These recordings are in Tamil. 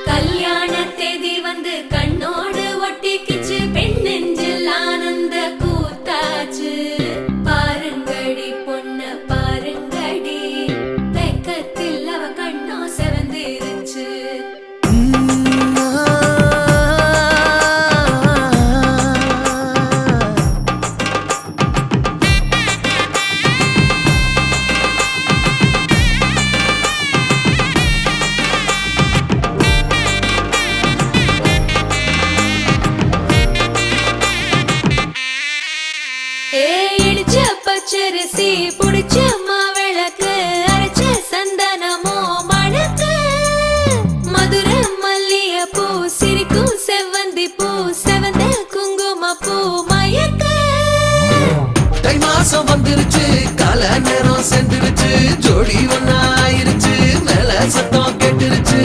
கல்யாண தேதி வந்து கண்ணோடு ஒட்டிக்கிச்சு, பெண் நெஞ்சில் ஆனந்த கூத்தாச்சு. பாருங்கடி பொண்ண பாருங்கடி, வெக்கத்தில் அவ கண்ணோ செவந்திருச்சு. இடிச்ச பச்சரிசி புடிச்ச மாவிளக்கு, அரைச்ச சந்தனமோ மணக்கு. மதுர மல்லிய பூ சிரிக்கும் செவ்வந்தி பூ, செவந்த குங்கும பூ மயக்க. தை மாசம் வந்துருச்சு, கால நேரம் சென்றுருச்சு, ஜோடி ஒன்னாயிருச்சு, மேல சத்தம் கெட்டுருச்சு.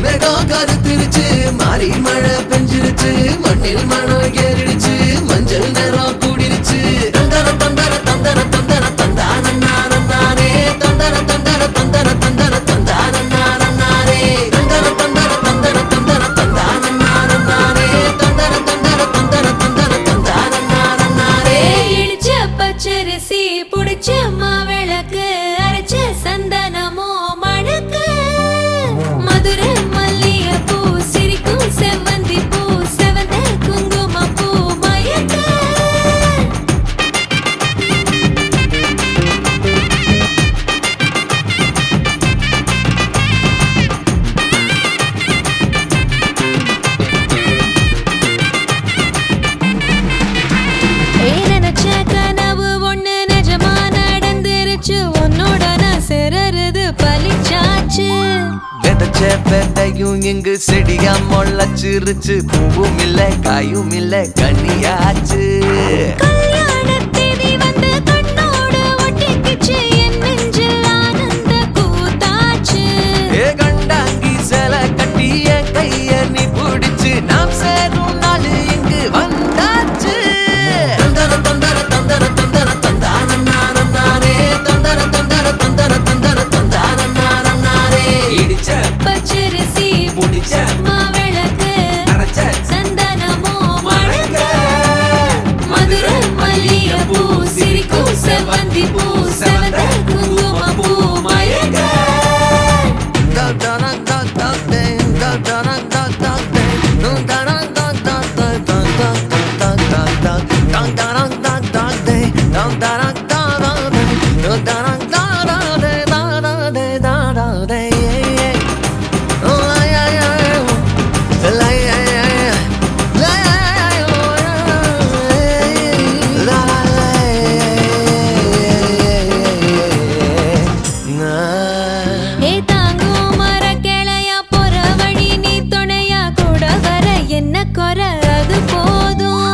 மேகம் கருத்துருச்சு, மாறி மழை பெஞ்சிருச்சு, மண்ணில் மனம் ஏறிடுச்சு, மஞ்சள் நேரம் கூடிருச்சு. தந்தர தந்தர தந்தர தந்தர தந்தானே, தந்தர தந்தர தந்தர தந்தர தந்தானே, தந்தர தந்தர தந்தர தந்தர தந்தானே, தந்தர தந்தர தந்தர தந்தர தந்தானே. இடிச்ச பச்சரிசி புடிச்ச மாவிளக்கு, அரைச்ச சந்தனமோ மணக்கு. மதுர மல்லிய பூ சிரிக்கும் செவ்வந்தி பூ, செவந்த குங்கும பூ மயக்க. நினைச்ச கனவு ஒண்ணு நிஜமா நடந்துருச்சு, உன்னோட நான் சேரறது பலிச்சாச்சு. விதைச்ச விதையும் இங்கு செடியா முளைச்சிருச்சு, பூவும் இல்ல காயும் இல்ல கனியாச்சு. கல்யாண தேதி வந்து கண்ணோடு ஒட்டிக்கிச்சு, என் நெஞ்சில் ஆனந்த கூத்தாச்சு. ஏ கண்டாங்கி சேல கட்டி என் கைய நீ பிடிச்சு, நாம் சேரும் நாள் இங்கு வந்தாச்சு. தந்தர தந்தர தந்தர தந்தர தந்தானே, தந்தர தந்தர தந்தர தந்தர தந்தானே. இடிச்ச பச்சரிசி புடிச்ச மாவிளக்கு, அரைச்ச சந்தனமோ மணக்க. மதுர மல்லிய பூ சிரிக்கும் செவ்வந்தி பூ, செவந்த குங்கும பூ மயக்க. ஏ தாங்கும் மரக்கிளையா போற வழி, நீ துணையா கூட வர என்ன குறை அது போதும்.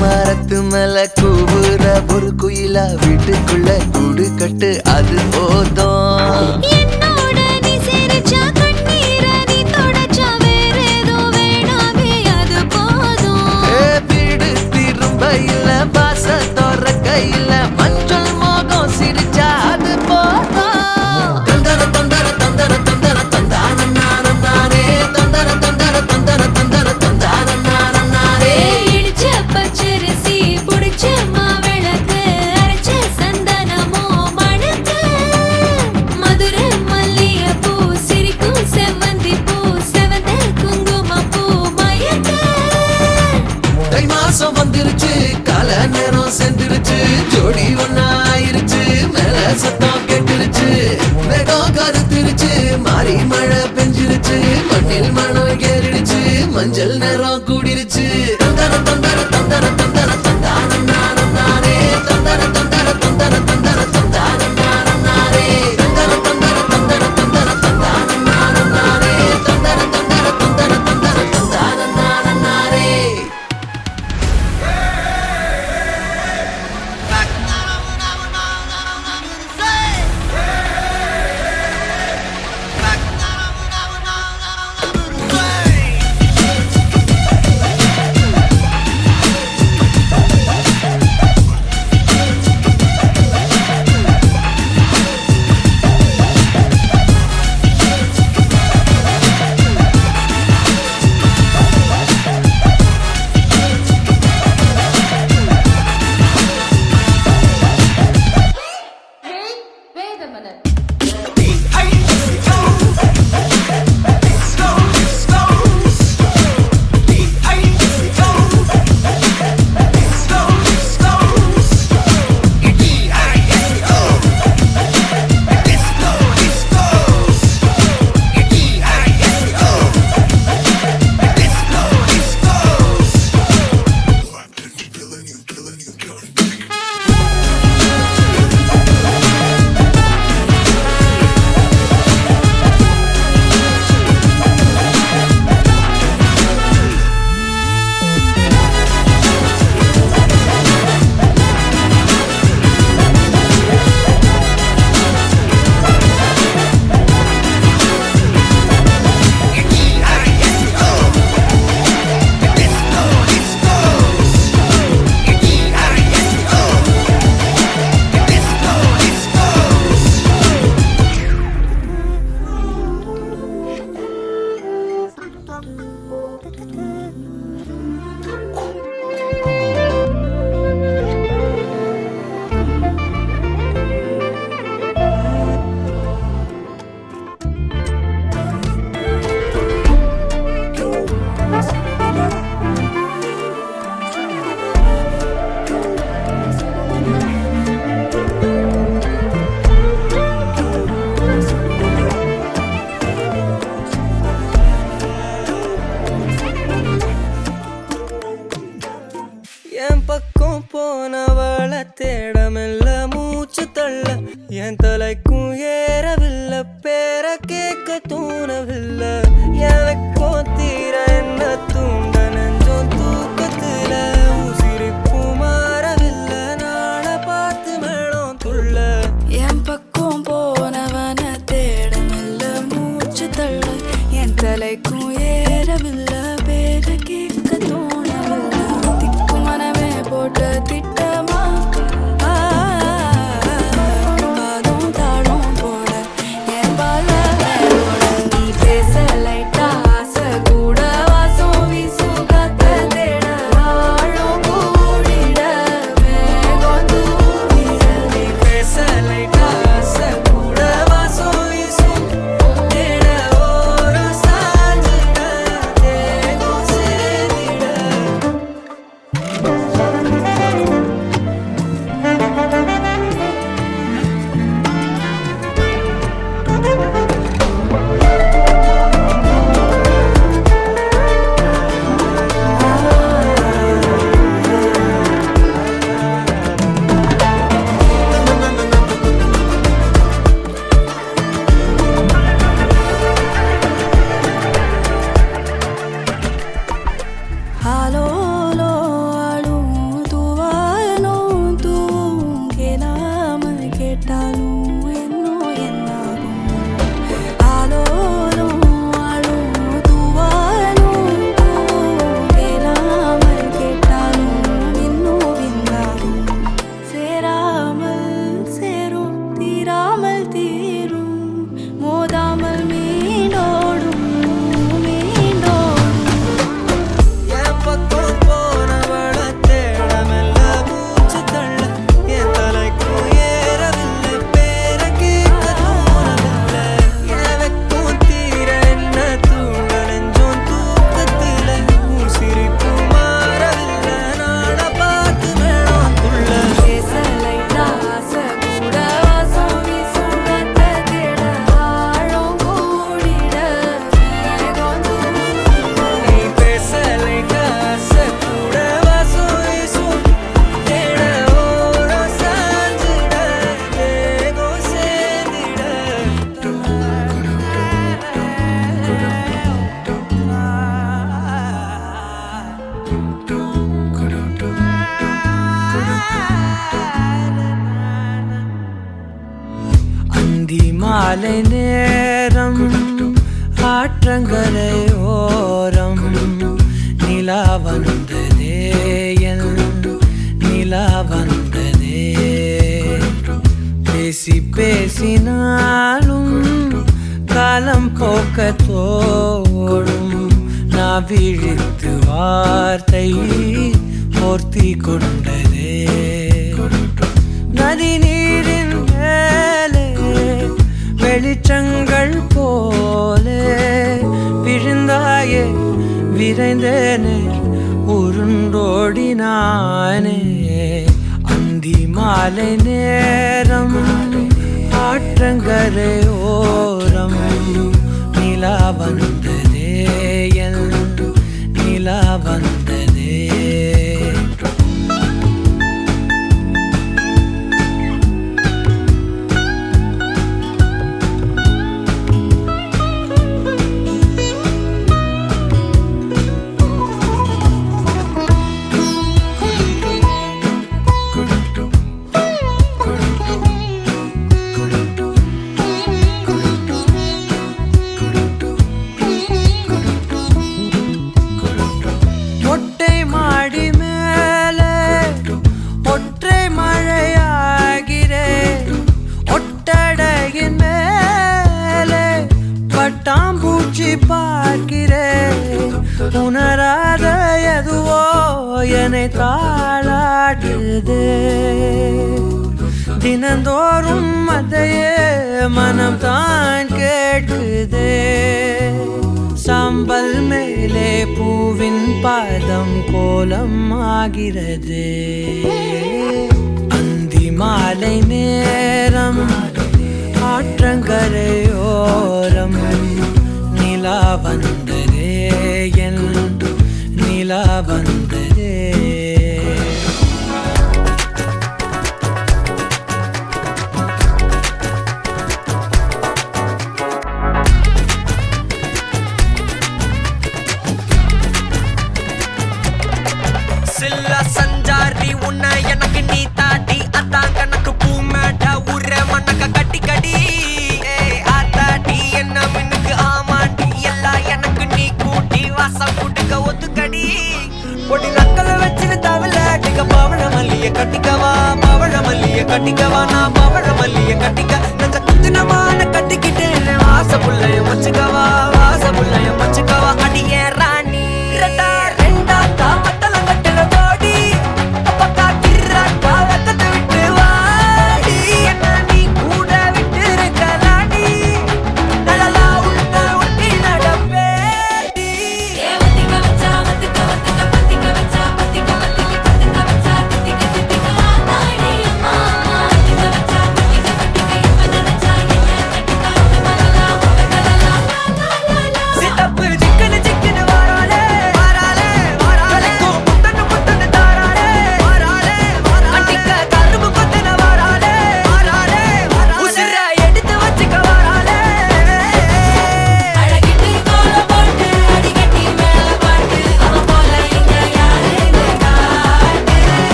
மரத்து மேல கூவுற ஒரு குயிலா, வீட்டுக்குள்ள கூடு கட்டு அது போதும். என்னோட நீ சிரிச்சா கண்ணீர நீ தொடச்சா வேற ஏதோ வேணாமே அது போதும். வீடு திரும்ப இல்ல, வாச தோற கையில, மஞ்சள் மோகம் சிரிச்சா அது போதும். தந்தர தந்தர தந்தர தந்தர தந்தானே, தந்தர தந்தர தந்தர தந்தர தந்தானே. இடிச்ச பச்சரிசி புடிச்ச மாவிளக்கு, அரைச்ச சந்தனமோ மணக்க. மதுர மல்லிய பூ சிரிக்கும் செவ்வந்தி பூ, செவந்த குங்கும பூ மயக்க. தை மாசம் வந்துருச்சு, கால நேரம் சென்றுருச்சு, ஜோடி ஒன்னாயிருச்சு, மேல சத்தம் கெட்டுருச்சு, மேகம் கருத்துருச்சு, மாறி மழை பெஞ்சிருச்சு, மண்ணில் மனம் ஏறிடுச்சு, மஞ்சள் நேரம் கூடிருச்சு. தந்தர தந்தர தந்தர தந்தர தந்தானே, தந்தர தந்தர தந்தர தந்தர தந்தானே, தந்தர தந்தர தந்தர தந்தர தந்தானே, தந்தர தந்தர தந்தர தந்தர தந்தானே. என் தலைக்கும் ஏறவில்லை பேர கேட்க தூணவில்லை எனக்கோ தீர என்ன தூண்ட நெஞ்சோம் தூக்கத்துல உசிரிப்பு மாறவில்லை நாள பார்த்து மேளம் துள்ள என் பக்கம் போனவன தேடமில்ல மூச்சு தள்ள என் தலைக்கும் ஏறவில்லை பேர கேட்க தோணவில்லை திக்கு மனமே போட்டு திட்டமா பாதம் தாளம் போட என் பால மேலோட நீ பேச லைட்டா ஆசை கூட வாசம் வீசும் காத்த தேட ஆழம் கூடிட மேகம் தூவிட நீ பேச லைட்டா ஆசை கூட வாசம் வீசும் தேட ஓரம் சாஞ்சிட தேகம் சேர்ந்திட ஆலோலோ ஆளும் தூவாலும் தூவும் கேளாமல் கேட்டாலும் இன்னும் என்னாகும் ஆலோலோ ஆளும் தூவாலும் தூவும் கேளாமல் கேட்டாலும் இன்னும் என்னாகும் சேராமல் சேரும் தீராமல் தீரும் மோதாமல் மீண்டோடும் மீண்டோடும் என் பக்கம் போனவள தேடமெல்ல மூச்சு தள்ள என் தலைக்கும் ஏறவில்லை பேர கேட்க தோணவில்லை எனக்கும் தீர என்ன தூண்ட நெஞ்சோம் தூக்கத்தில சிரிப்பு மாறவில்லை நாட பார்த்து மேளம் துள்ள பேச லைட்டா ஆசை கூட வாசம் வீசும் காத்த தேட ஆழம் கூடிட மேகம் தூவிட நீ பேச லைட்டா ஆசை கூட வாசம் வீசும் தேட ஓரம் சாஞ்சிட தேகம் சேர்ந்திட அந்தி மாலை நேரம் ஆற்றங்கரை ஓரம் நிலா வந்ததே என் நிலா வந்ததே பேசி பேசினாலும் காலம் போக்க தோடும் நான் விழித்து வார்த்தை போர்த்தி கொண்டதே நதி நீரின் மேலே வெளிச்சங்கள் போலே விழுந்தாயே விரைந்தேனே உருண்டோடினானே அந்தி மாலை நேரம் ஆற்றங்கரை ஓரம் நிலா வந்ததே என் நிலா வந்ததே மொட்டை மாடி மேலே ஒற்றை மழையாகிறே ஒட்டடையின் மேலே பட்டாம்பூச்சி பார்க்கிறே உணராத எதுவோ என்னை தாளாட்டுதே தினந்தோறும் அதையே மனம் தான் கேட்குதே சாம்பல் மேலே பூவின் பாதம் கோலம் ஆகிறது அந்தி மாலை நேரம் ஆற்றங்கரையோரம் நிலா வந்ததே என் நிலா வந்ததே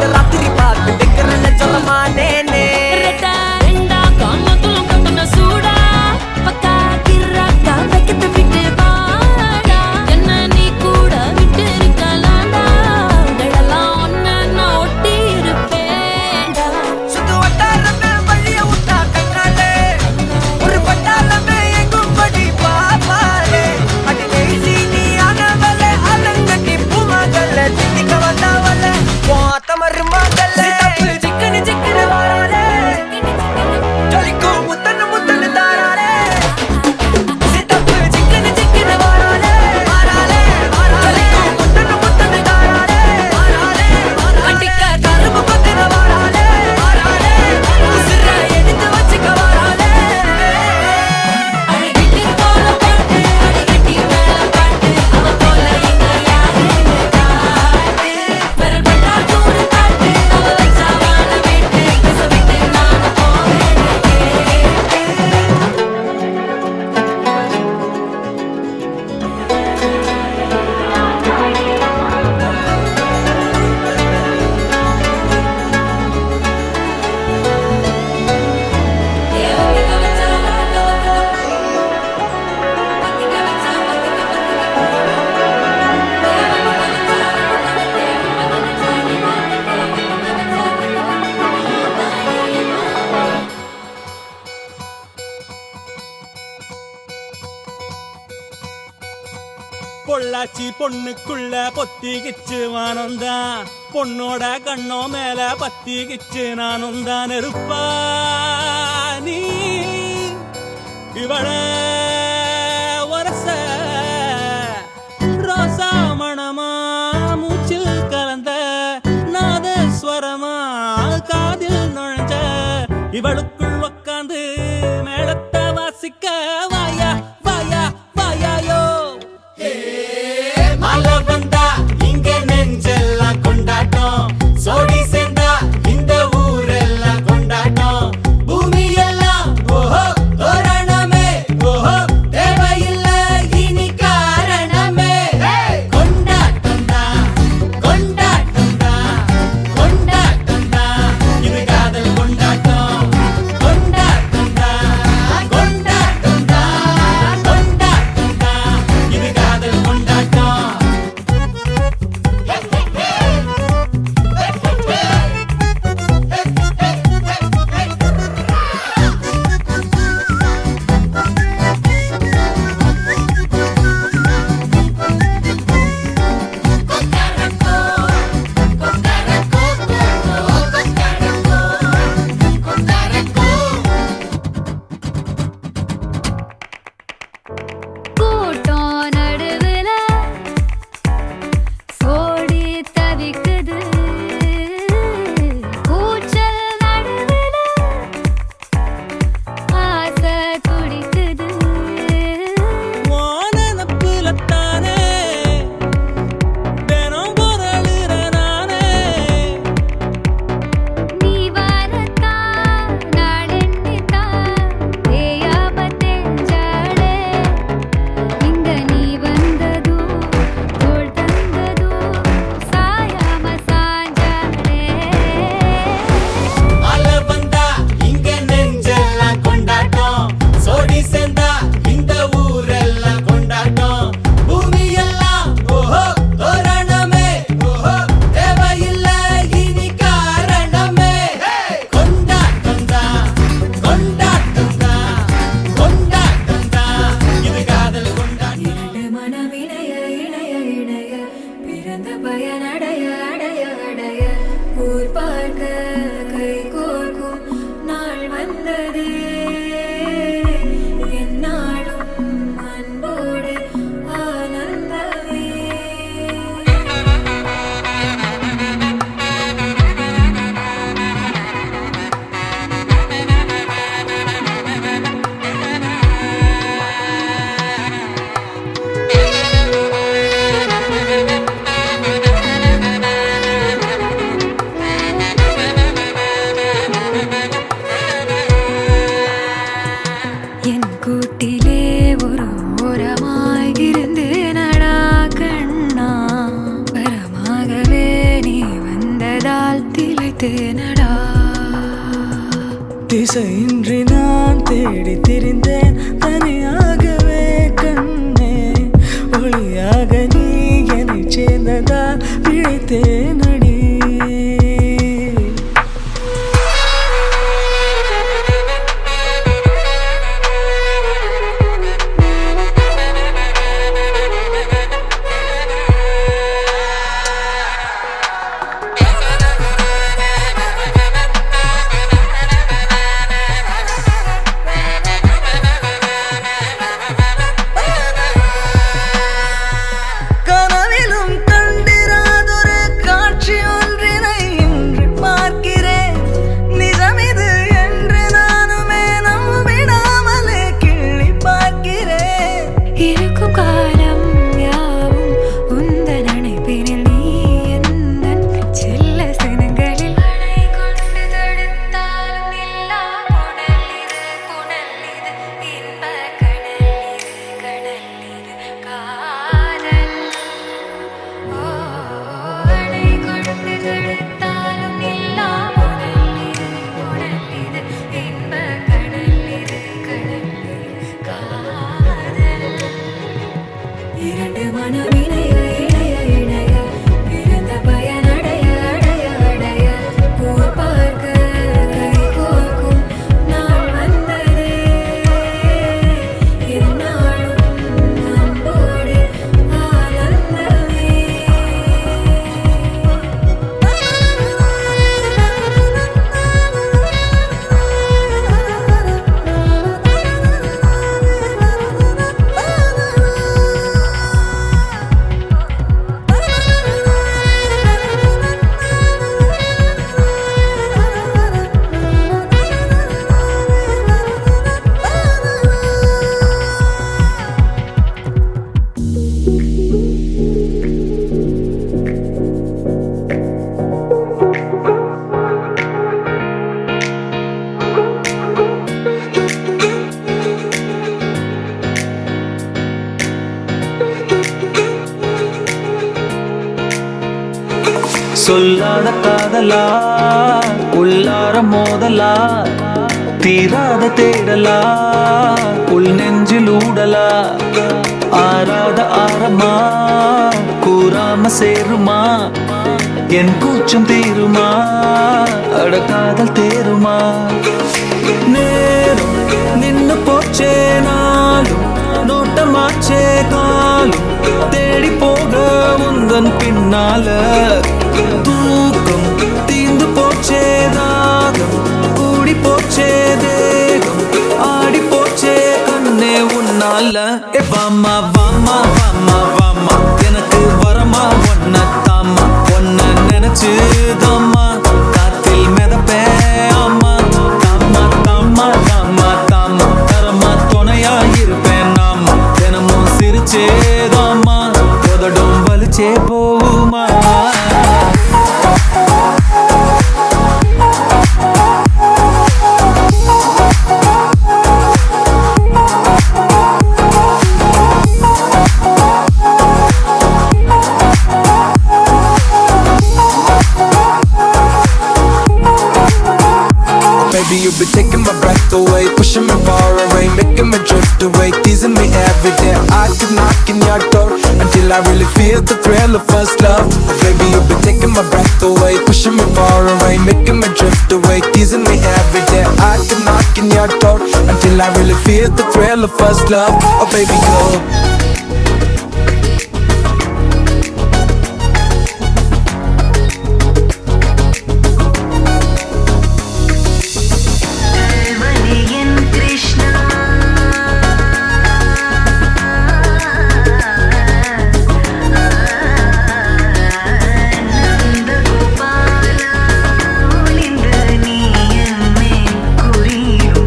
இந்த ராத்திரி பார்த்து வைக்கிறேன்னு சொல்ல மாட்டேனே ரெண்டா காமத்துலம் கட்டுன சூடா பக்கா கிராக்கா வைக்கத்து விட்டு வாடா என்ன நீ கூட விட்டு இருக்கலாம்டா உங்களெல்லாம் ஒன்ன நான் ஒட்டி இருப்பேன்டா சுத்து வட்டாரமே வழிய விட்டா கண்ணாலே ஒரு பட்டாளமே எங்கும் படி பாப்பாலே அடி பேசி நீ ஆனவளே அலங்கட்டி பூமகள திட்டிக்க வந்தவள போத்தமரு மகள சிக்கனு சிக்கனு வாராலே ஜொலிக்கும் முத்தன்னு முத்தன்னு தாராலே சித்தப்பு சிக்கனு சிக்கனு வாராலே வாராலே ஜொலிக்கும் முத்தன்னு முத்தன்னு தாராலே வாராலே அட்டிக்க கரும்பு பத்தின வாராலே வாராலே உசுர எடுத்து வச்சுக்க வாராலே அழகிட்டி போல பாட்டு அழகிட்டி மேல பாட்டு அவ போல எங்க யாரு காட்டு விரல் பட்டா தூரு காட்டு அவ வச்சா வாழ விட்டு பேச விட்டு நான் போவேன் பொள்ளாச்சி பொண்ணுக்குள்ள பொத்திக்கிச்சு வானந்தான் பொண்ணோட கண்ணோ மேல பத்திக்கிச்சு நானும் தான் இருப்பா நீ இவள வரச ரோசா மணமா மூச்சில் கலந்த நாதஸ்வரமா காதில் நுழைஞ்ச இவளுக்குள் உக்காந்து மேளத்தை வாசிக்க வாயா வாயா வாயாயோ மழை வந்தா இங்க நெஞ்செல்லாம் கொண்டாட்டம் சோடி சேர்ந்தா இந்த ஊரெல்லாம் கொண்டாட்டம் பூமி எல்லாம் ஓஹோ தோரணமே ஓஹோ தேவையில்லை இனி காரணமே கொண்டாட்டம் தான் கொண்டாட்டம் தான் கொண்டாட்டம் தான் இது காதல் கொண்டாட்டம் கொண்டாட்டம் தான் கொண்டாட்டம் தான் கொண்டாட்டம் தான் இது காதல் கொண்டாட்டம் கூட்டம் நடுவுல சோடி தவிக்குது கூச்சல் நடுவுல ஆசை துடிக்குது வானப்புலத்தானே தினம் பொருளுற நானே நீ வரத்தா நாளெண்ணித்தா தேயாம தெஞ்சாளே இங்க நீ வந்ததோ தோள் தந்ததோ சாயாம சாஞ்சாளே மழை வந்தா இங்க நெஞ்செல்லாம் கொண்டாட்டம் சோடி சேர்ந்தா இந்த ஊரெல்லாம் கொண்டாட்டம் பூமி எல்லாம் ஓஹோ தோரணமே ஓஹோ தேவையில்லை இனி காரணமே கொண்டாட்டம் தான் கொண்டாட்டம் தான் கொண்டாட்டம் தான் இது காதல் கொண்டாட்டம் இரண்டு மனம் இணைய இணைய இணைய பிறந்த பயன் அடைய அடைய அடைய ஊர் பார்க்க கை கோர்க்கும் நாள் வந்ததே என்னாலும் அன்போடு ஆனந்தமே பிடித்தேனடா. திசையின்றி நான் தேடி திரிந்தேன் தனியாகவே கண்ணே, ஒளியாக நீ என்னை சேர்ந்ததா பிழைத்தேனடி. கனவிலும் கண்டிராதொரு காட்சி ஒன்றினை இன்று பார்க்கிறேன். நிஜமிது என்று நானுமே நம்பிடாமலே கிள்ளி பார்க்கிறேன். இருக்கும் காலம் யாவும் உந்தன் அணைப்பினில் நீ எந்தன் செல்ல சினங்களில் அணை கொண்டு தடுத்தாலும் நில்லா புனல் இது, புனல் இது, இன்ப கடல் இது, கடல் இது, காதல். ஓ, அணை கொண்டு தடுத்தாலும் நில்லா புனல் இது, புனல் இது, இன்ப கடல் இது, கடல் இது, காதல். இரண்டு மனம் இணைய இணைய இணைய பிறந்த பயன் அடைய அடைய அடைய பூவை பார்க்க கை கோர்க்கும் நாள் வந்ததே. எந்நாளும் அன்போடு ஆனந்தமே. சொல்லாத காதலா, உள்ளார மோதலா, தீராத தேடலா, உள் நெஞ்சில் ஊடலா, ஆராத ஆரமா, கூறாம சேருமா, என் கூச்சம் தீருமா, அட காதல் தேருமா. நேரம் நின்னு போச்சே நாளும், நோட்டமாச்சே காலும், தேடி போக முந்தன் பின்னால. தூக்கம் தீந்து போச்சே தாகம், கூடி போச்சே தேகம், ஆடி போச்சே கண்ணே உன்னால. வாமா வாமா வாமா வாமா, எனக்கு வரமா ஒன்ன தாமா, ஒன்ன நினைச்சு தாமா காத்தில் மிதப்பே. ஆமா தாமா தாமா தாமா தாமா, தரமா துணையா இருப்பேன் நாமா, தினமும் சிரிச்சே தாமா, உதடும் வலிச்சே போகுமா. Baby, you be taking my breath away, pushing me far away, making me drift away, teasing me every day. I keep knocking your door until I really feel the thrill of first love. Baby, you be taking my breath away, pushing me far away, making me drift away, teasing me every day. I keep knocking your door until I really feel the thrill of first love. Oh baby, go.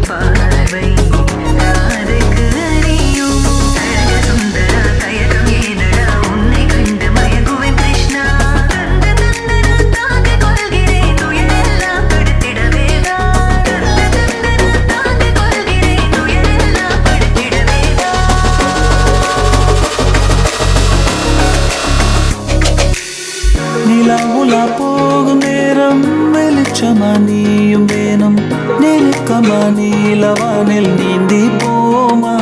பார்வை காதுக்கு அறியும் சுந்தர வெளிச்சமா நீயும் வேணும் நெருக்கமா நீலவானில் நீந்தி போமா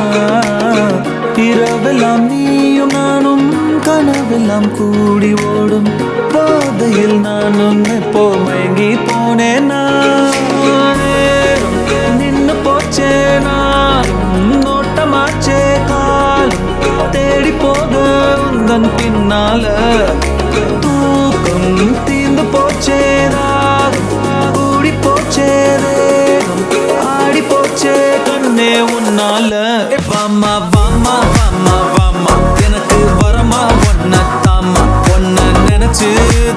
இரவெல்லாம் நீயும் நானும் கனவெல்லாம் கூடி ஓடும் பாதையில் நான் உன்னை மயங்கி போனேன் நேரம் நின்னு போச்சே நானும் நோட்டமாச்சே காலம் தேடி போக உந்தன் பின்னால தூக்கம் தீர்ந்து போச்சே கூடி போச்சே வேகம் ஆடி போச்சே கண்ணே உன்னால வாமா வாமா வாமா வாமா எனக்கு வரமா ஒன்ன தாமா ஒன்ன நினைச்சு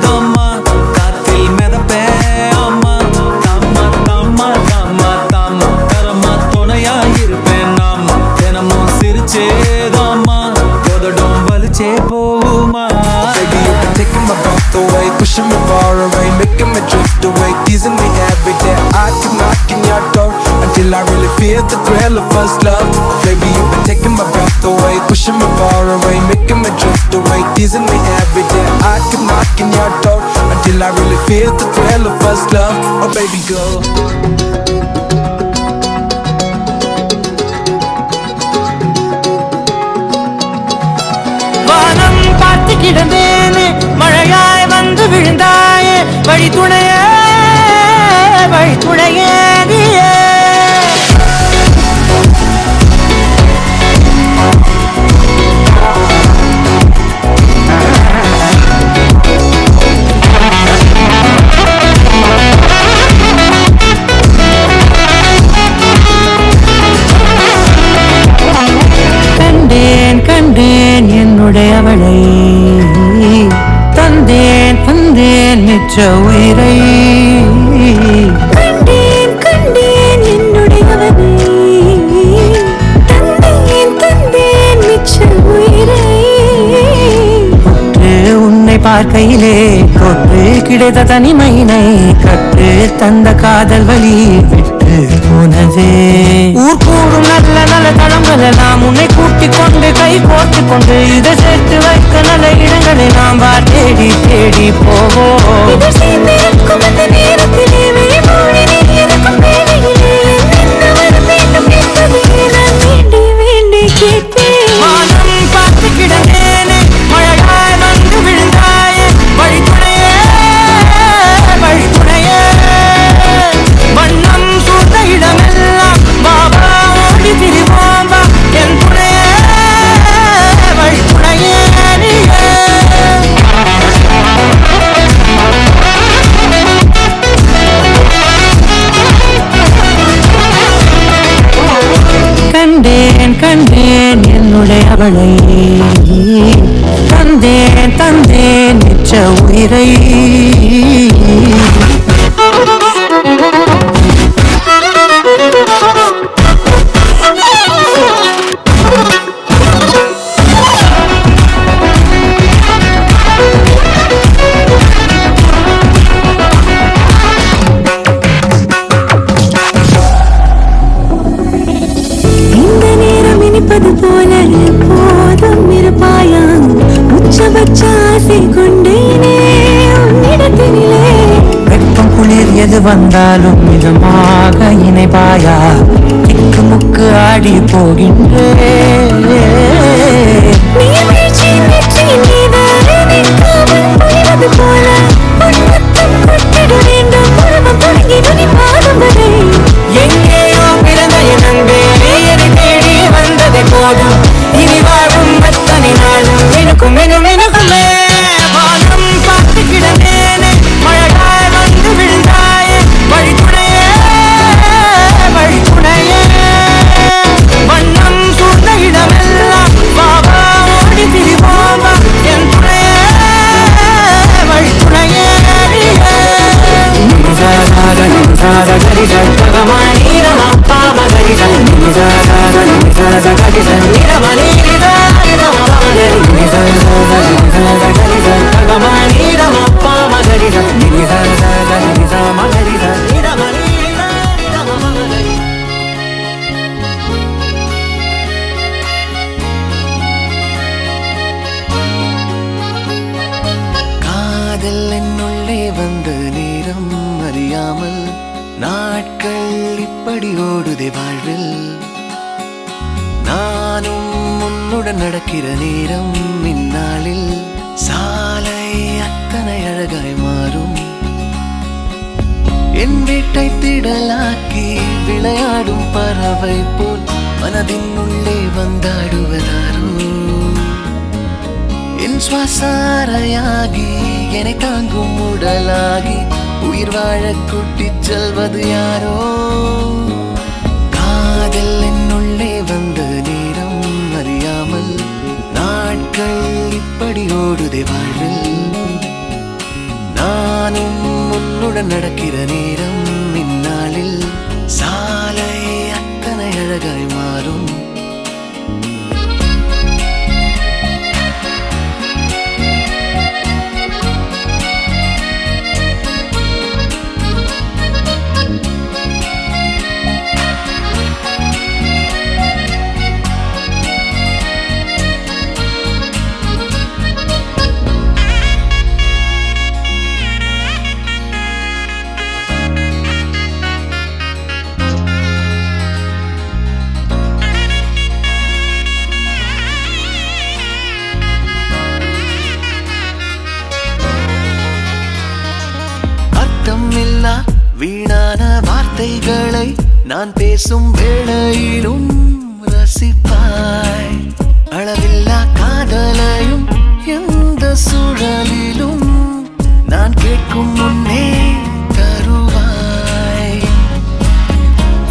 தாமா காத்தில் மிதப்பே ஆமா தாமா தாமா தாமா தாமா தரமா துணையா இருப்பேன் நாமா தினமும் சிரிச்சேதாமா போதடும் வலிச்சே போகுமா Baby, you've been taking my breath away, pushing me far away, making me drift away, teasing me every day. I keep knocking your door until I really feel the thrill of first love. Baby, you've been taking my breath away, pushing me far away, making me drift away, teasing me every day. I keep knocking your door until I really feel the thrill of first love. Oh baby, go. வானம் பார்த்து கிடந்தேனே மழையாய் வந்து விழுந்தாயே வழி துணையே நீயே கண்டேன் என்னுடையவளை தந்தேன் மிச்ச உயிரை கண்டேன் என்னுடையவனை தந்தேன் மிச்ச உயிரை உன்னை பார்க்கையிலே தொட்டு கிடைத்த தனிமையினை கற்று தந்த காதல் வழி விட்டு போனதே ஊர் கூடும் நல்ல நல்ல தளங்கள் எல்லாம் உன்னை கூட்டிக் கொண்டு கை கோர்த்து கொண்டு இதை சேர்த்து வைக்க நல்ல இடங்களை நாம் தேடி தேடி போவோம் நேரத்திலே எனக்கும் வேலையிலே வேண்டும் என்பதை நான் வேண்டி வேண்டி கேட்பேன் வானம் பார்த்து கிடந்தேனே மழையாய் வந்து விழுந்தாயே வழி துணையே வண்ணம் சூழ்ந்த இடமெல்லாம் பாபா ஓடி திரிவோம் வா என் துணையே வழி துணையே கண்டேன் என்னுடையவளை தந்தேன் மிச்ச உயிரை போல போதும் இருப்பாயா உச்சபட்ச ஆசை கொண்டேனே உன்னிடத்தினிலே வெப்பம் குளிர் எது வந்தாலும் மிதமாக இணைப்பாயா திக்கு முக்கு ஆடி போகின்றேன் போல கொட்டிட வேண்டும் உருவம் தொடங்கி நுனி பாதம் வரை எங்கேயோ பிறந்த என் அன்பே என்னை தேடி வந்ததை போதும் இனி வாழும் அத்தனை நாளும் எனக்குமே வானம் பார்த்து கிடந்தேனே மழையாய் வந்து விழுந்தாயே வழி துணையே வண்ணம் சூழ்ந்த இடமெல்லாம் பாபா ஓடி திரிவோம் வா என் துணையே வழி துணையே காதல் என்னுள்ளே வந்த நேரம் அறிய அறியாமல் நாட்கள் இப்படி ஓடுதே வாழ்வில். நானும் உன்னுடன் நடக்கிற நேரம் இந்நாளில் சாலை அத்தனை அழகாய் மாறும். என் வீட்டை திடலாக்கி விளையாடும் பறவை போல் மனதின் உள்ளே வந்தாடுவதாரோ. என் சுவாசாரையாகி என்னை தாங்கும் உடலாகி உயிர் வாழ கூட்டிச் செல்வது யாரோ. காதல் என்னுள்ளே வந்த நேரம் அறியாமல் நாட்கள் இப்படி ஓடுதே வாழ்வில். நானும் உன்னுடன் நடக்கிற நேரம் இந்நாளில் சாலை அத்தனை அழகாய் மாறும். வீணான வார்த்தைகளை நான் பேசும் வேளையிலும் ரசிப்பாய். அளவில்லா காதலையும் எந்த சூழலிலும் நான் கேட்கும் முன்னே தருவாய்.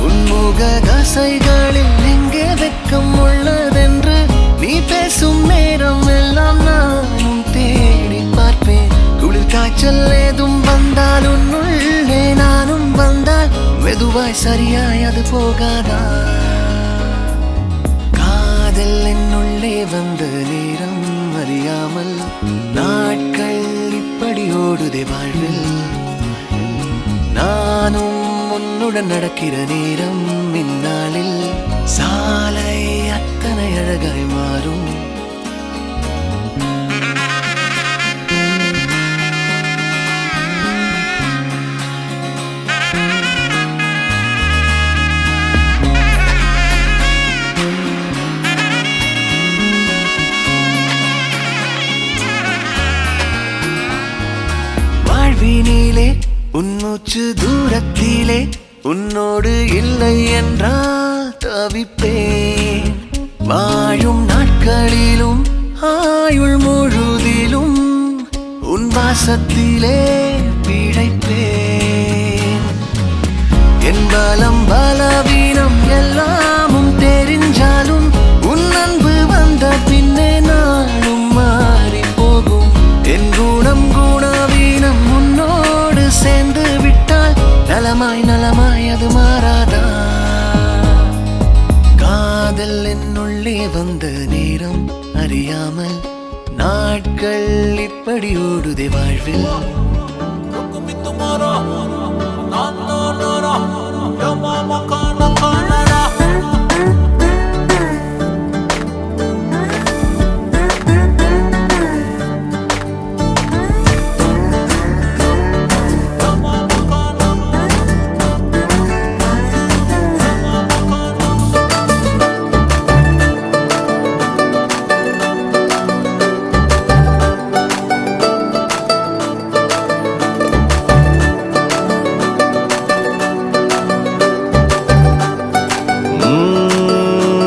உன்முக தசைகளில் எங்கே வெட்கம் உள்ளதென்று நீ பேசும் நேரம் எல்லாம் நானும் தேடி பார்ப்பேன். குளிர் காய்ச்சல் ஏதும் வந்தால் உன்னுள்ளே நானும் வந்தால் மெதுவாய் சரியாய் அது போகாதா. காதல் என்னுள்ளே வந்த நேரம் அறியாமல் நாட்கள் இப்படி ஓடுதே வாழ்வில். நானும் உன்னுடன் நடக்கிற நேரம் இந்நாளில் சாலை அத்தனை அழகாய் மாறும். வாழ்வினிலே உன்மூச்சு தூரத்திலே உன்னோடு இல்லை என்றால் தவிப்பேன். வாழும் நாட்களிலும் ஆயுள் முழுதிலும் உன் வாசத்திலே பிழைப்பேன். என் பலம் பலவீனம் எல்லாமும் தெரிஞ்சாலும் உன் அன்பு வந்த பின்னே நானும் மாறி போகும். என் குணம் குணவீனம் உன்னோடு சேர்ந்து விட்டால் நலமாய் நலமாய் அது மாறாதா. காதல் என்னுள்ளே வந்த நேரம் அறியாமல் நாட்கள் இப்படி ஓடுதே வாழ்வில்.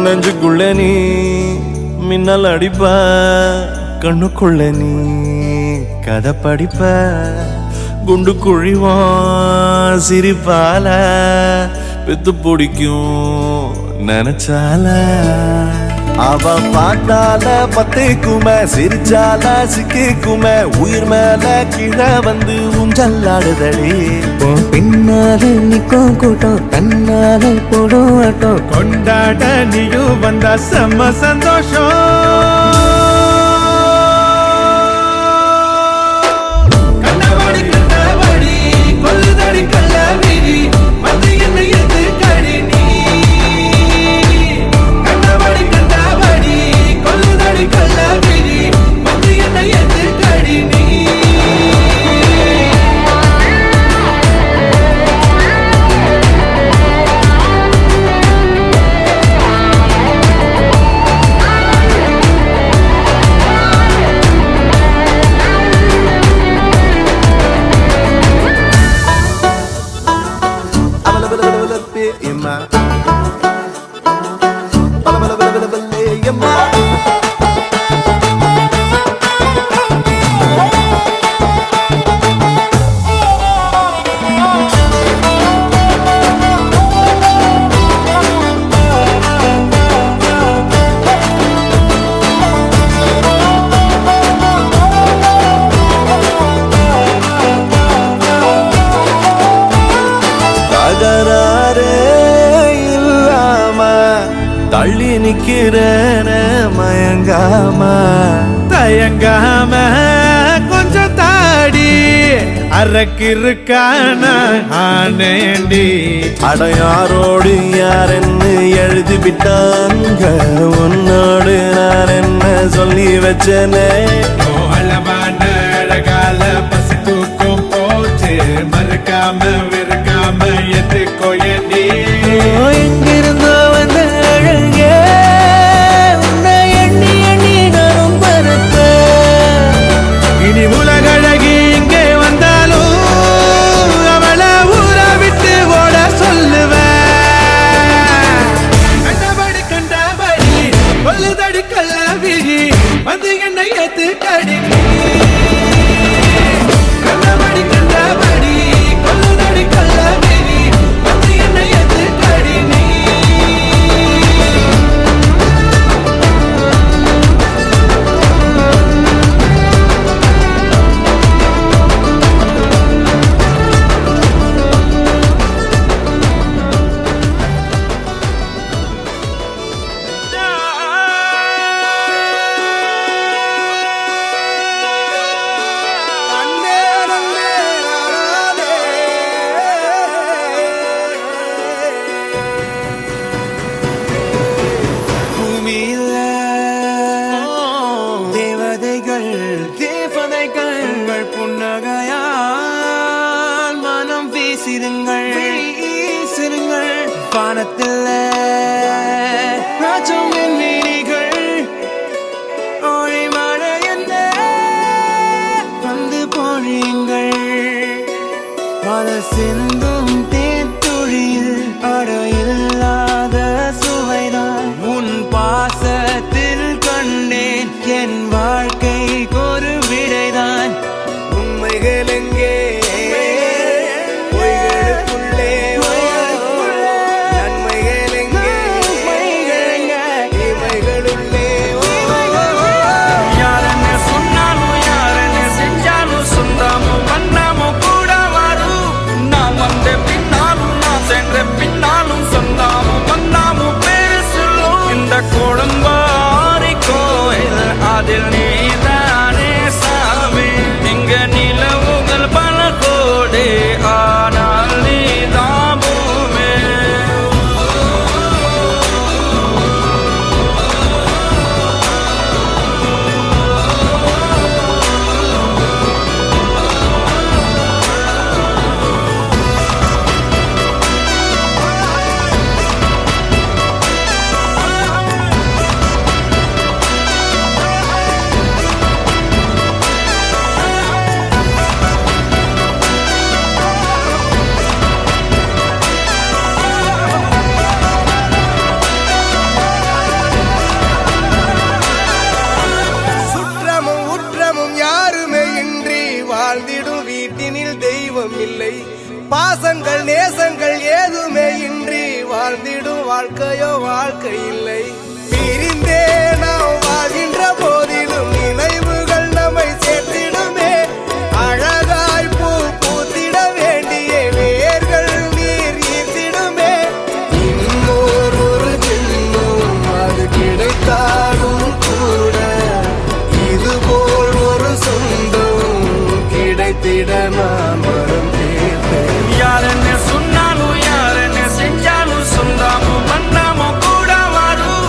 நெஞ்சுக்குள்ள நீ மின்னல் அடிப்ப, கண்ணுக்குள்ள நீ கதை படிப்ப, குண்டு குழிவான் சிரிப்பால பெத்து பிடிக்கும் நினைச்சால. அவ பாட்டால பத்திக்குமே சிரிச்சால சிக்கிக்குமே உயிர் மேல கீழே வந்து ஊஞ்சல்லாடுதடி. பின்னாலே நிக்கும் கூட்டம் தன்னாலே போடும் ஆட்டம் கொண்டாட நீயும் வந்தா செம்ம சந்தோஷம். எம்மா பல பல பல பல பல்லே எம்மா தகராறே இல்லாம தள்ளி நிக்கிறேன மயங்காம தயங்காம கொஞ்சம் தாடி அரக்கிருக்கான ஆனேண்டி அடையாரோடு யாரென்னு எழுதி விட்டாங்க உன்னோடு நான் என்ன சொல்லி வச்சனே அளவான அழகால பசி தூக்கம் போச்சு மறுக்காம வெறுக்காம எதுக்கோ எண்ணி எங்கிருந்தோ வந்த அழகே உன்னை எண்ணி எண்ணி நானும் பரப்பேன். இனி உலகழகி இங்கே வந்தாலும் அவளை ஊற விட்டு ஓட சொல்லுவேன். கண்டபடி கண்டபடி கொல்லுதடி கள்ளவிழி வந்து என்னை ஏத்து கடி கண்டபடி கண்டபடி கொல்லுதடி கள்ளவிழி வந்து என்னை ஏத்து கடி நீ பூமியில தேவதைகள் தேவதைகள் புன்னகையால் மனம் வீசிருங்கள் வீசிருங்கள் வானத்தில் ராஜம் வீணிகள் ஒளி மழை என்ன வந்து பொழியுங்கள் மலர் சிந்தும் தேத்துழியில் அடையில்லாத சுவைதான் உன் பாசத்தில் கண்டேன் என் வாழ்க்கைக்கு ஒரு விடைதான் உண்மைகள் எங்கே பொய்களுக்குள்ளே நன்மைகள் எங்கே இமைகளுள்ளே யாரன்னு சொன்னாலும் யாரன்னு செஞ்சாலும் சொந்தாமும் பண்ணாமும் கூட வரும் நான் வந்த பின்னாலும் நான் சென்ற பின்னாலும் சொந்தாமும் பண்ணாமும் பேரு சொல்லும் இந்த கொடும்பாரி கோயில் அதில் நீதானே சாமி இங்க நிலவுகள் பல கோடி ஆனால் நீதான் பூமி சுற்றமும் உற்றமும் யாருமே இன்றி வாழ்ந்திடும் வீட்டினில் தெய்வம் இல்லை பாசங்கள் நேசங்கள் ஏதுமே இன்றி வாழ்ந்திடும் வாழ்க்கையோ வாழ்க்கை இல்லை பிரிந்தே நாம் வாழ்கின்ற போதிலும் நினைவுகள் நம்மை சேர்த்திடுமே அழகாய் பூ பூத்திட வேண்டிய வேர்கள் நீர் ஈர்த்திடுமே இன்னொரு ஒரு ஜென்மம் அது கிடைத்தாலும் கூட இதுபோல் ஒரு சொந்தம் கிடைத்திட நான் வரம் கேட்பேன் யாரன்னு சொன்னாலும் யாரன்னு செஞ்சாலும் சொந்தாமும் பண்ணாமும் கூட வரும்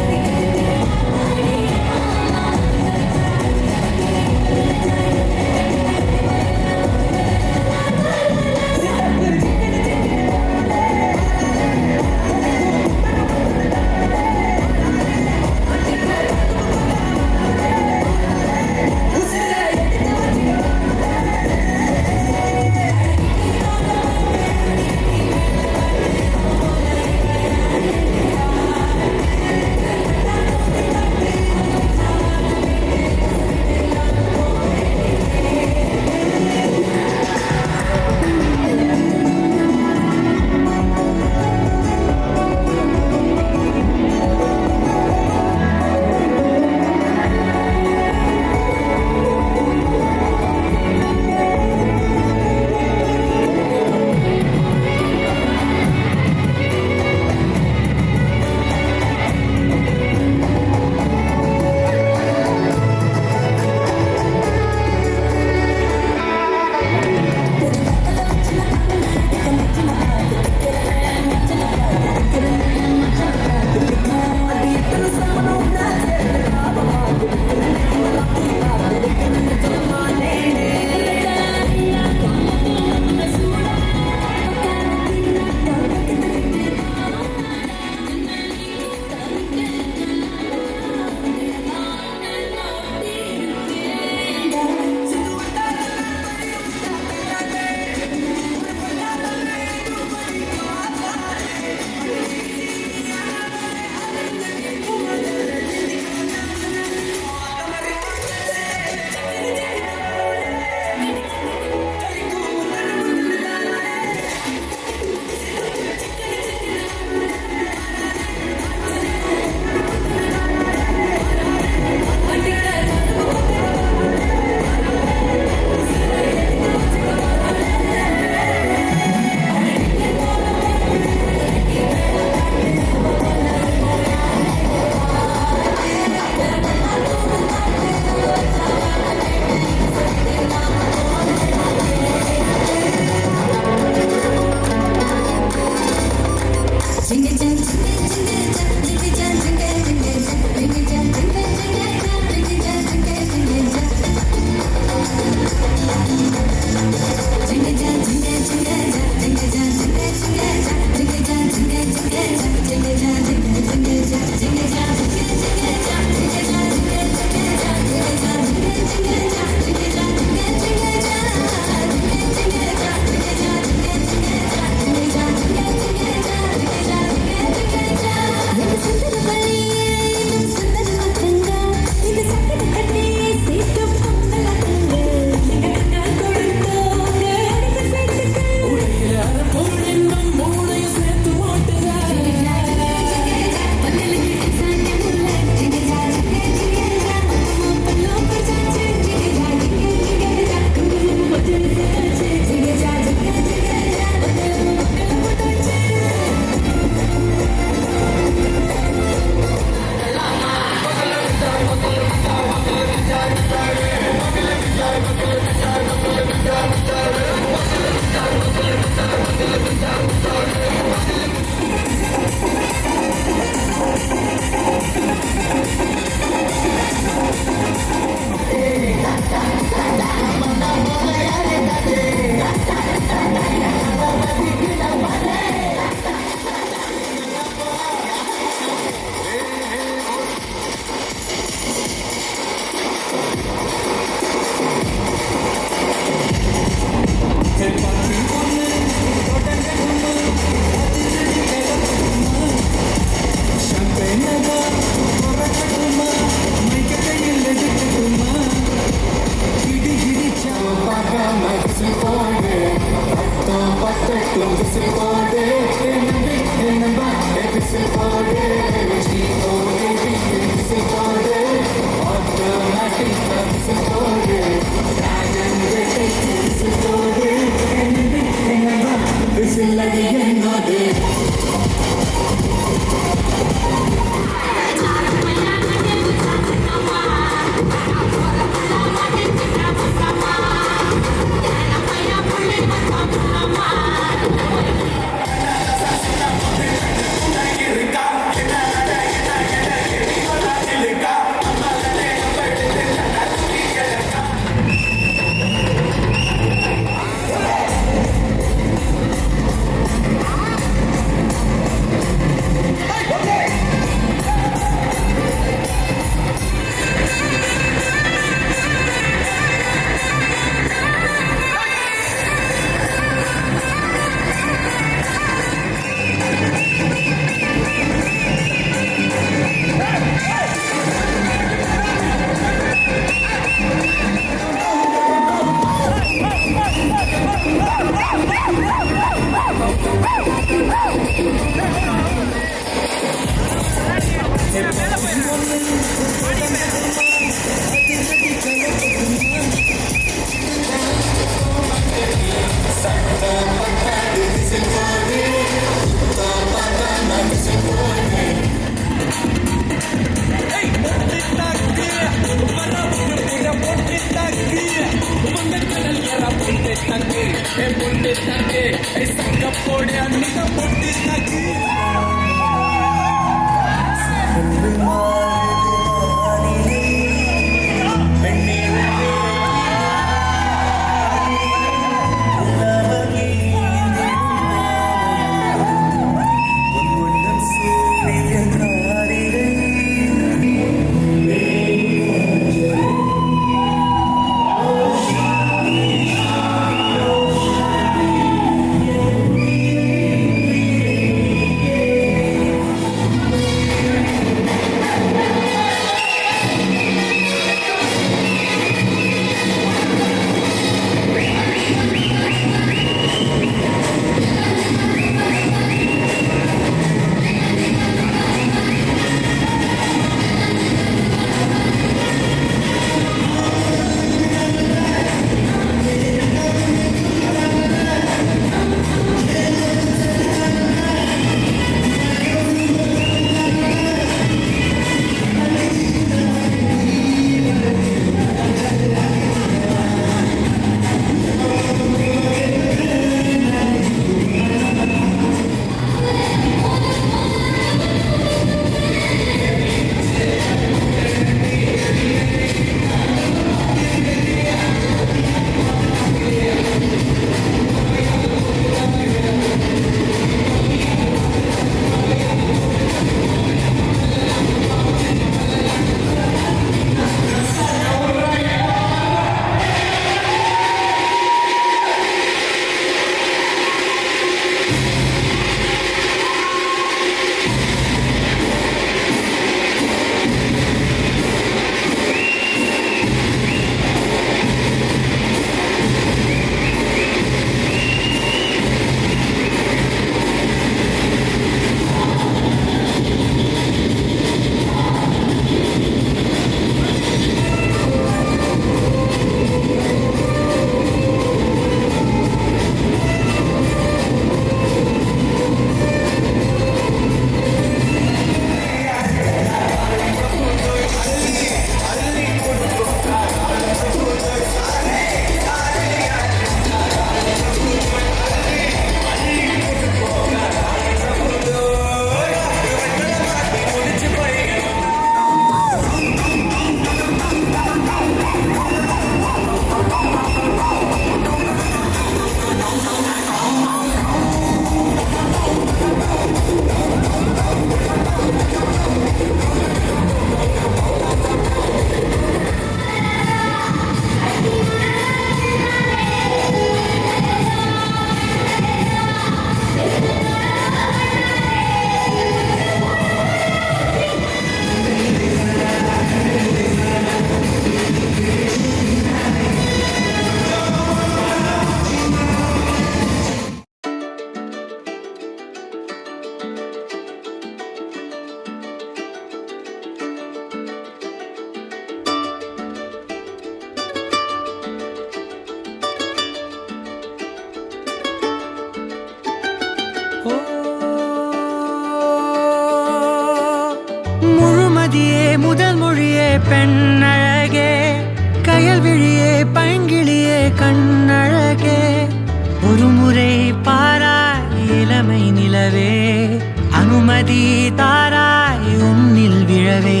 விழவே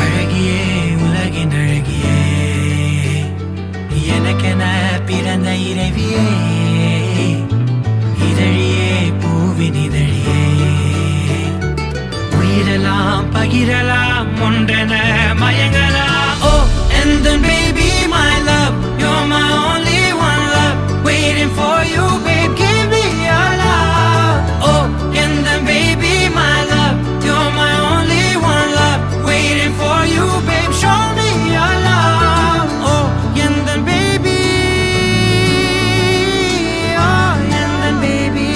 அழகியே உலகின் அழகியே எனக்கென பிறந்த இறைவியே இதழியே பூவின் இதழியே உயிரெல்லாம் பகிரலாம் ஒன்றென மயங்கலாம் ஓ and then baby my love you're my only one love waiting for you babe give me your love oh and then baby my love you're my only one love waiting for you babe show me your love oh and then baby oh and then baby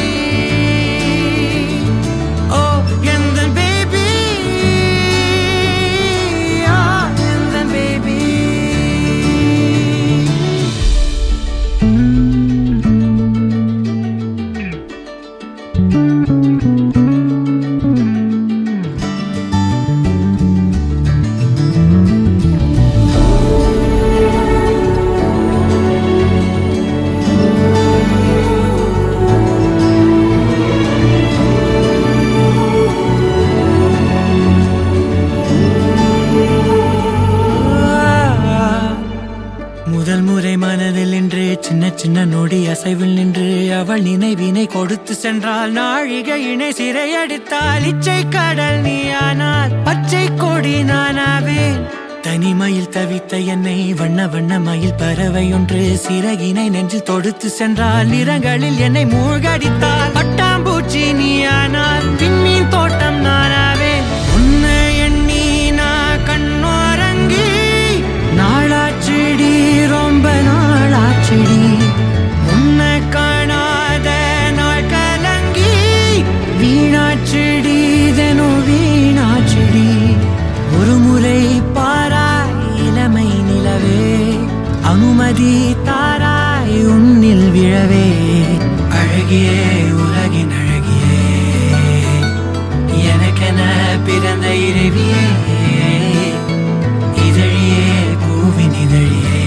oh and then baby oh and then baby முதல் முறை மனதில் நின்று சின்ன சின்ன நொடி அசைவில் நின்று அவள் நினைவினை கொடுத்து சென்றால் நாழிகை இணை சிறையடித்தால் இச்சை கடல் நீயானால் பச்சை கொடி நானாவேன் தனிமையில் தவித்த என்னை வண்ண வண்ண மயில் பறவை ஒன்று சிறகினை நெஞ்சில் தொடுத்து சென்றால் நிறங்களில் என்னை மூழ்கடித்தால் பட்டாம்பூச்சி நீயானால் விண்மீன் தோட்டம் நானாவேன் உன்னை எண்ணி நான் கண்ணோரங்கி நாளாச்செடி ரொம்ப நாளாச்செடி உன்னை காணாத நாள் கலங்கி வீணாச்செடி தினம் வீணாச்செடி ஒரு முறை பாராய் இளமை நிலவே அனுமதி தாராய் உன்னில் விழவே அழகியே உலகின் அழகியே எனக்கென பிறந்த இறைவியே இதழியே பூவின் இதழியே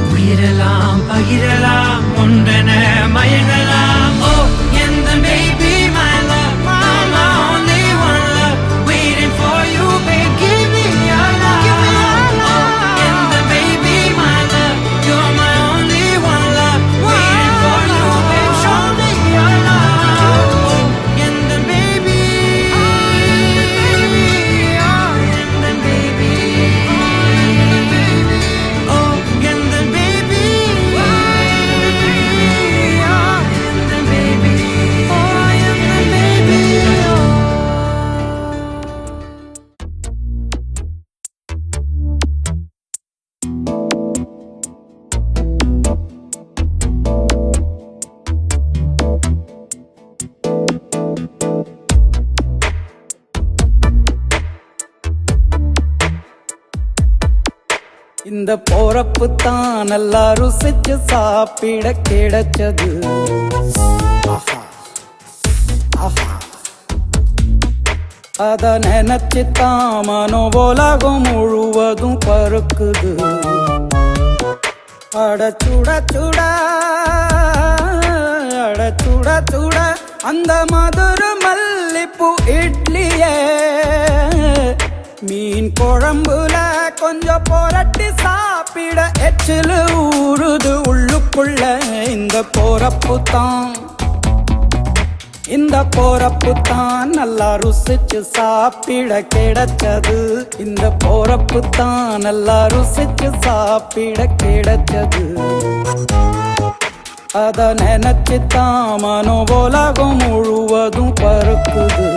உயிரெல்லாம் பகிரலாம் ஒன்றென மயங்கலாம் ஓ and then baby my love you're my only one love waiting for you babe give me your love oh and then baby my love you're my only one love waiting for you babe show me your love oh and then baby oh and then baby oh and then baby oh and then baby oh and then baby oh இந்த போறப்பு தான் நல்லா ருசிச்சு சாப்பிட கிடைச்சது ஆஹா, ஆஹா. அத நினைச்சு தான் மனோ உலகம் முழுவதும் பருக்குது அட சுட சுட அட சுட சுட அந்த மதுர மல்லிப்பூ இட்லியே மீன் குழம்புல கொஞ்சம் புரட்டி சாப்பிட எச்சிலு ஊறுது உள்ளுக்குள்ள இந்த போறப்பு தான் நல்லா ருசிச்சு சாப்பிட கிடைச்சது இந்த போறப்பு தான் நல்லா ருசிச்சு சாப்பிட கிடைச்சது அத நினைச்சு தான் மனோ உலகம் முழுவதும் பருக்குது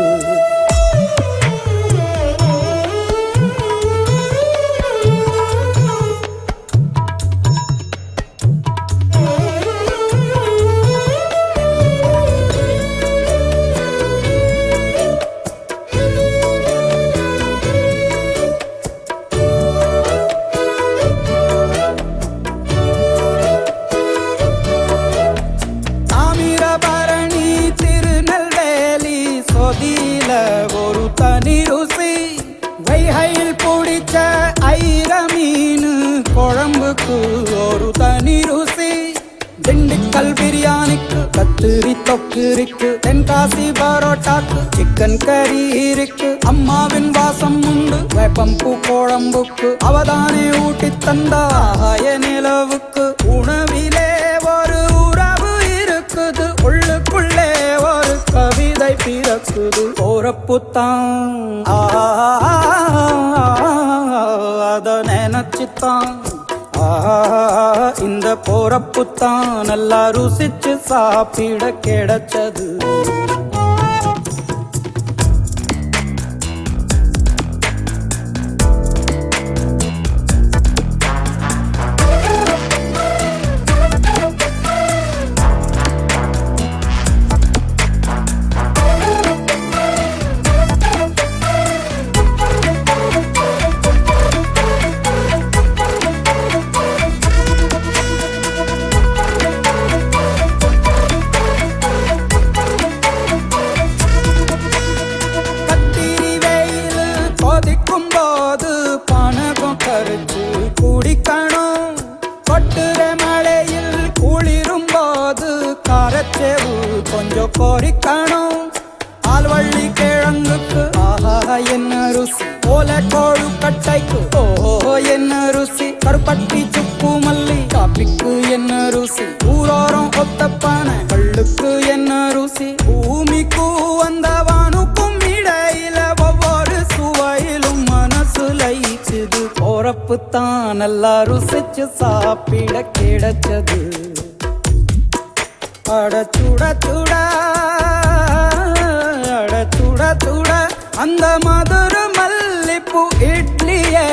தாமிரபரணி திருநெல்வேலி சொதியில ஒரு தனி ருசி வைகையில் பிடிச்ச ஐர மீன் குழம்புக்கு ஒரு தனி ருசி திண்டுக்கல் பிரியாணிக்கு கத்திரி தொக்கு இருக்கு, தென்காசி பரோட்டாக்கு சிக்கன் கறி இருக்கு, அம்மாவின் வாசம் உண்டு வேப்பம்பூ குழம்புக்கு, அவதானே ஊட்டி தந்தாய நிலவுக்கு. உணவிலே ஒரு உறவு இருக்குது, உள்ளுக்குள்ளே ஒரு கவிதை பிறக்குது. போறப்புத்தான் அத நினைச்சுத்தான் இந்த போறப்புத்தான் நல்லா ருசிச்சு சாப்பிட கிடைச்சது. கொதிக்கும் போது பணகம் கரைச்சு குடிக்கணும், கொட்டுற மழையில் குளிரும் போது காரச்சேவு கொஞ்சம் கொறிக்கணும். ஆல்வள்ளி கிழங்குக்கு ஆஹா என்ன ருசி, ஓல கோழு கட்டைக்கு ஓஹோ என்ன ருசி, கருப்பட்டி சுப்பு மல்லி காப்பிக்கு என்ன ருசி, ஊரோரம் ஒத்தப்பான கள்ளுக்கு என்ன ருசி. பூமிக்கு வந்தவானுக்கும் இடையில ஒவ்வொரு சுவையிலும் மனசு லயிச்சுது. போறப்புத்தான் நல்லா ருசிச்சு சாப்பிட கிடைச்சது. அட சுட சுட அட சுட சுட அந்த மதுர மல்லிப்பூ இட்லியே,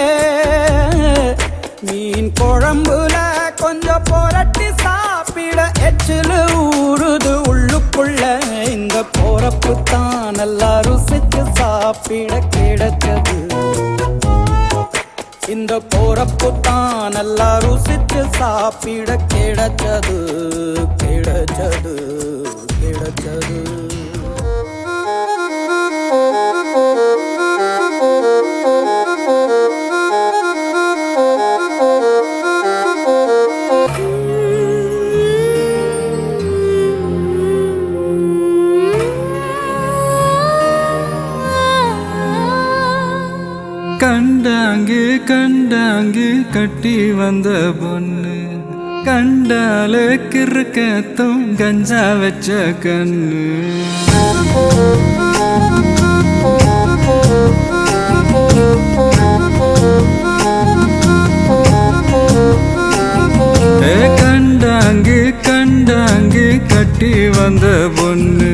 மீன் குழம்புல கொஞ்சம் புரட்டி சாப்பிட எச்சிலு ஊறுது உள்ளுக்குள்ள. இந்த போறப்புத்தான் நல்லா ருசிச்சு சாப்பிட கிடைச்சது. இந்த போறப்புத்தான் நல்லா ருசிச்சு சாப்பிட கிடைச்சது கிடைச்சது கிடைச்சது. கண்டாங்கு கண்டாங்கு கட்டி வந்த பொண்ணு, கண்டால கிறுக்கத்தும் கஞ்சா வச்ச கண்ணு. கண்டாங்கு கண்டாங்கு கட்டி வந்த பொண்ணு,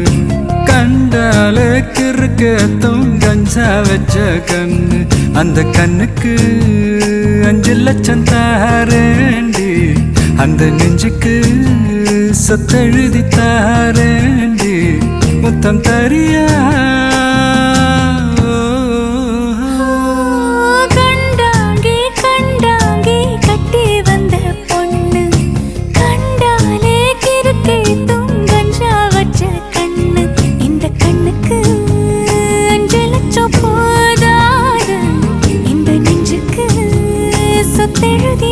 கண்டால கிறுக்கத்தும் கஞ்சா வச்ச கண்ணு. அந்த கண்ணுக்கு 5 லட்சம் தாரேண்டி, அந்த நெஞ்சுக்கு சொத்தெழுதி தாரேண்டி, முத்தம் தரியா. கண்டாங்கே கண்டாங்கே கட்டி வந்த பொண்ணு, கண்டாலே கிறுக்கே துங்கஞ்சா வச்ச கண்ணு. இந்த கண்ணுக்கு 5 லட்சம் போதாது, இந்த நெஞ்சுக்கு சொத்தெழுதி